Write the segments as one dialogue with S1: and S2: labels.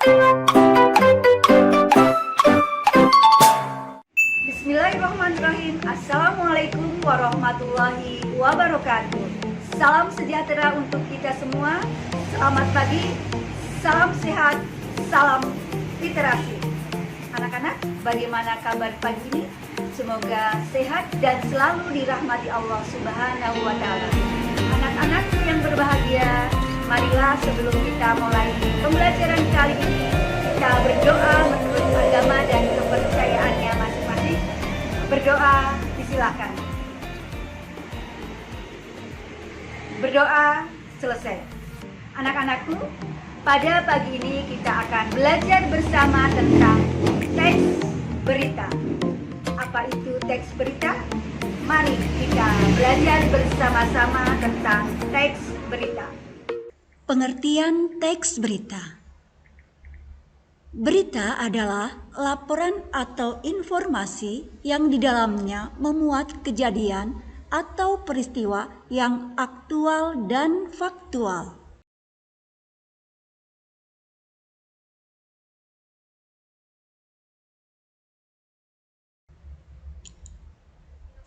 S1: Bismillahirrahmanirrahim. Assalamualaikum warahmatullahi wabarakatuh. Salam sejahtera untuk kita semua. Selamat pagi, salam sehat, salam literasi. Anak-anak, bagaimana kabar pagi ini? Semoga sehat dan selalu dirahmati Allah Subhanahu wa Ta'ala. Anak-anak yang berbahagia, marilah sebelum kita mulai pembelajaran kali ini, kita berdoa menurut agama dan kepercayaannya masing-masing. Berdoa, disilakan. Berdoa selesai. Anak-anakku, pada pagi ini kita akan belajar bersama tentang teks berita. Apa itu teks berita? Mari kita belajar bersama-sama tentang teks berita.
S2: Pengertian teks berita. Berita adalah laporan atau informasi yang di dalamnya memuat kejadian atau peristiwa yang aktual dan faktual.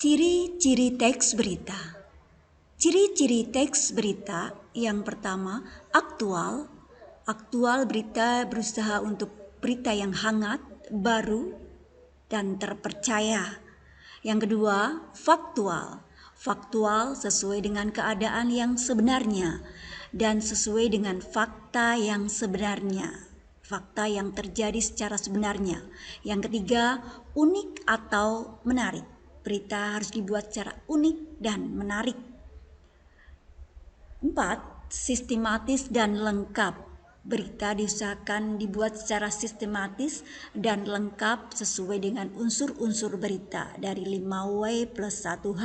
S2: Ciri-ciri teks berita. Ciri-ciri teks berita yang pertama, aktual. Aktual berita berusaha untuk berita yang hangat, baru, dan terpercaya. Yang kedua, faktual. Faktual sesuai dengan keadaan yang sebenarnya dan sesuai dengan fakta yang sebenarnya. Fakta yang terjadi secara sebenarnya. Yang ketiga, unik atau menarik. Berita harus dibuat secara unik dan menarik. 4. Sistematis dan lengkap. Berita diusahakan dibuat secara sistematis dan lengkap sesuai dengan unsur-unsur berita dari 5W plus 1H.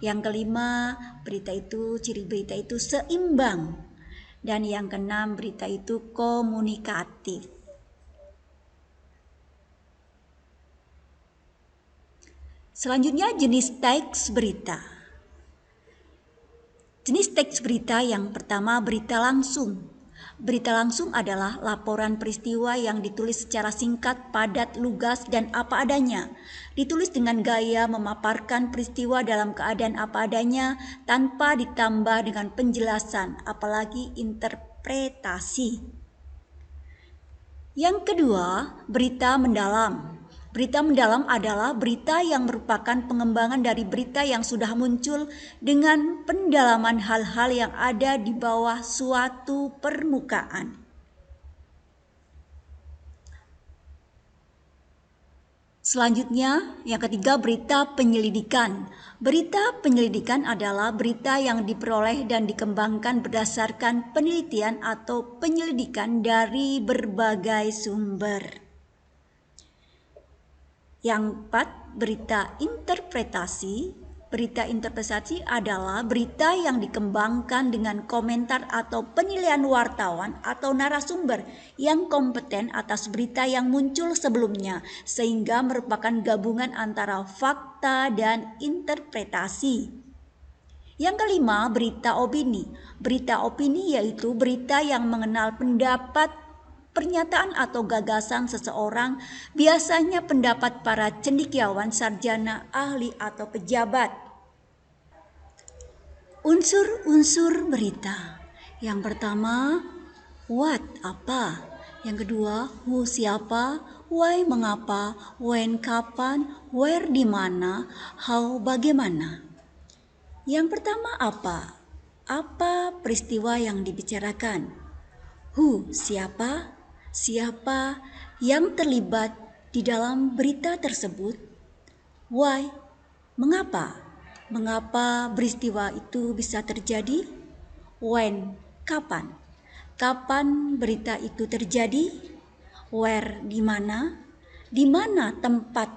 S2: Yang kelima, ciri berita itu seimbang. Dan yang keenam, berita itu komunikatif. Selanjutnya, jenis teks berita. Jenis teks berita yang pertama, berita langsung. Berita langsung adalah laporan peristiwa yang ditulis secara singkat, padat, lugas, dan apa adanya. Ditulis dengan gaya memaparkan peristiwa dalam keadaan apa adanya tanpa ditambah dengan penjelasan, apalagi interpretasi. Yang kedua, berita mendalam. Berita mendalam adalah berita yang merupakan pengembangan dari berita yang sudah muncul dengan pendalaman hal-hal yang ada di bawah suatu permukaan. Selanjutnya, yang ketiga, berita penyelidikan. Berita penyelidikan adalah berita yang diperoleh dan dikembangkan berdasarkan penelitian atau penyelidikan dari berbagai sumber. Yang 4, berita interpretasi. Berita interpretasi adalah berita yang dikembangkan dengan komentar atau penilaian wartawan atau narasumber yang kompeten atas berita yang muncul sebelumnya, sehingga merupakan gabungan antara fakta dan interpretasi. Yang kelima, berita opini. Berita opini yaitu berita yang mengenal pendapat, pernyataan atau gagasan seseorang, biasanya pendapat para cendekiawan, sarjana, ahli, atau pejabat. Unsur-unsur berita. Yang pertama, what, apa. Yang kedua, who, siapa. Why, mengapa. When, kapan. Where, di mana. How, bagaimana. Yang pertama, apa. Apa peristiwa yang dibicarakan. Who, siapa. Siapa yang terlibat di dalam berita tersebut? Why, mengapa? Mengapa peristiwa itu bisa terjadi? When, kapan? Kapan berita itu terjadi? Where, di mana? Di mana tempat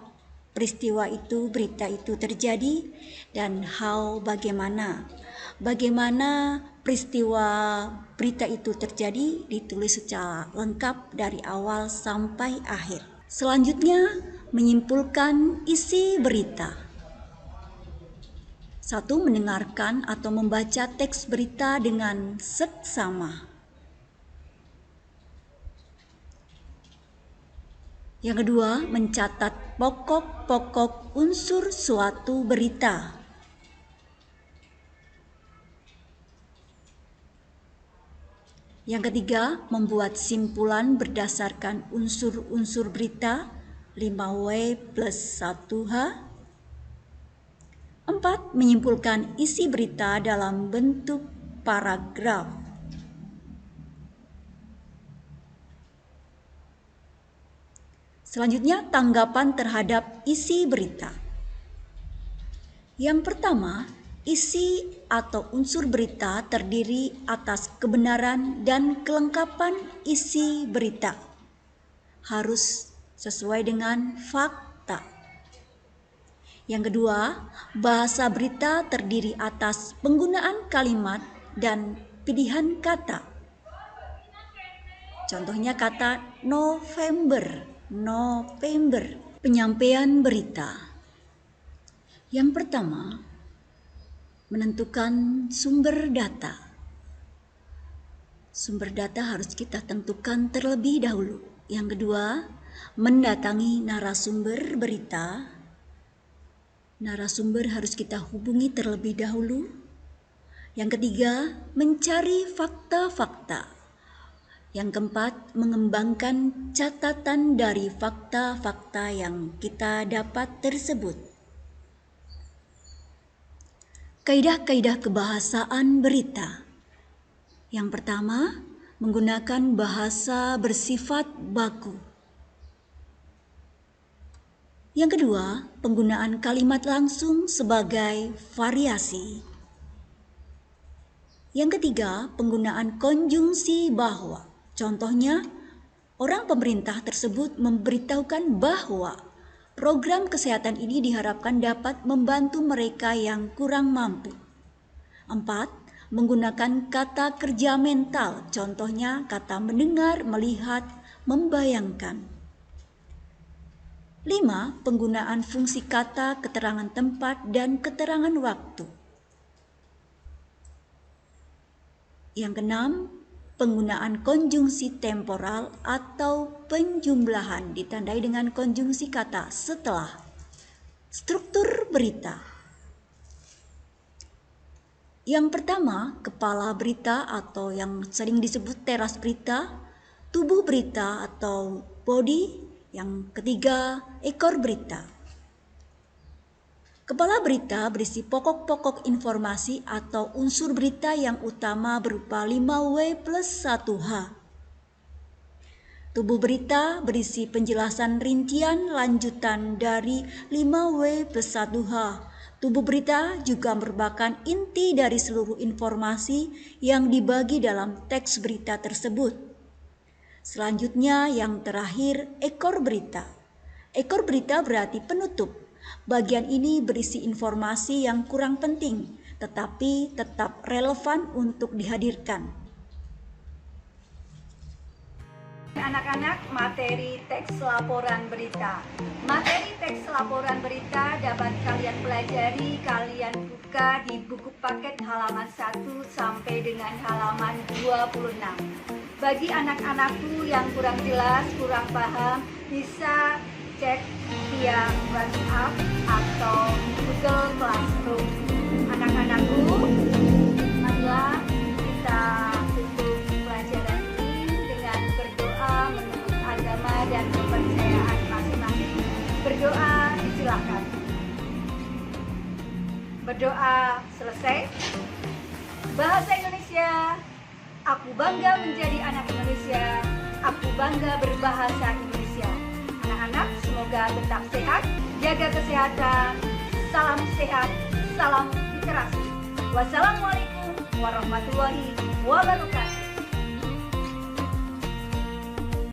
S2: peristiwa itu, berita itu terjadi? Dan how, bagaimana? Bagaimana peristiwa berita itu terjadi ditulis secara lengkap dari awal sampai akhir. Selanjutnya, menyimpulkan isi berita. 1. Mendengarkan atau membaca teks berita dengan seksama. Yang kedua, mencatat pokok-pokok unsur suatu berita. Yang ketiga, membuat simpulan berdasarkan unsur-unsur berita 5W plus 1H. 4. Menyimpulkan isi berita dalam bentuk paragraf. Selanjutnya, tanggapan terhadap isi berita. Yang pertama, isi atau unsur berita terdiri atas kebenaran dan kelengkapan isi berita. Harus sesuai dengan fakta. Yang kedua, bahasa berita terdiri atas penggunaan kalimat dan pilihan kata. Contohnya kata November. Penyampaian berita. Yang pertama, menentukan sumber data. Sumber data harus kita tentukan terlebih dahulu. Yang kedua, mendatangi narasumber berita. Narasumber harus kita hubungi terlebih dahulu. Yang ketiga, mencari fakta-fakta. Yang keempat, mengembangkan catatan dari fakta-fakta yang kita dapat tersebut. Kaidah-kaidah kebahasaan berita. Yang pertama, menggunakan bahasa bersifat baku. Yang kedua, penggunaan kalimat langsung sebagai variasi. Yang ketiga, penggunaan konjungsi bahwa. Contohnya, orang pemerintah tersebut memberitahukan bahwa program kesehatan ini diharapkan dapat membantu mereka yang kurang mampu. 4. Menggunakan kata kerja mental. Contohnya, kata mendengar, melihat, membayangkan. 5. Penggunaan fungsi kata, keterangan tempat, dan keterangan waktu. Yang keenam, penggunaan konjungsi temporal atau penjumlahan ditandai dengan konjungsi kata setelah. Struktur berita. Yang pertama, kepala berita atau yang sering disebut teras berita, tubuh berita atau body. Yang ketiga, ekor berita. Kepala berita berisi pokok-pokok informasi atau unsur berita yang utama berupa 5W plus 1H. Tubuh berita berisi penjelasan rincian lanjutan dari 5W plus 1H. Tubuh berita juga merupakan inti dari seluruh informasi yang dibagi dalam teks berita tersebut. Selanjutnya yang terakhir, ekor berita. Ekor berita berarti penutup. Bagian ini berisi informasi yang kurang penting, tetapi tetap relevan untuk dihadirkan.
S1: Anak-anak, materi teks laporan berita. Materi teks laporan berita dapat kalian pelajari, kalian buka di buku paket halaman 1 sampai dengan halaman 26. Bagi anak-anakku yang kurang jelas, kurang paham, bisa cek via WhatsApp atau Google Classroom. Anak-anakku, marilah kita tutup pelajaran ini dengan berdoa menurut agama dan kepercayaan masing-masing. Berdoa disilakan. Berdoa selesai. Bahasa Indonesia. Aku bangga menjadi anak Indonesia. Aku bangga berbahasa Indonesia. Anak-anak, semoga tetap sehat, jaga kesehatan. Salam sehat, salam literasi. Wassalamualaikum warahmatullahi wabarakatuh.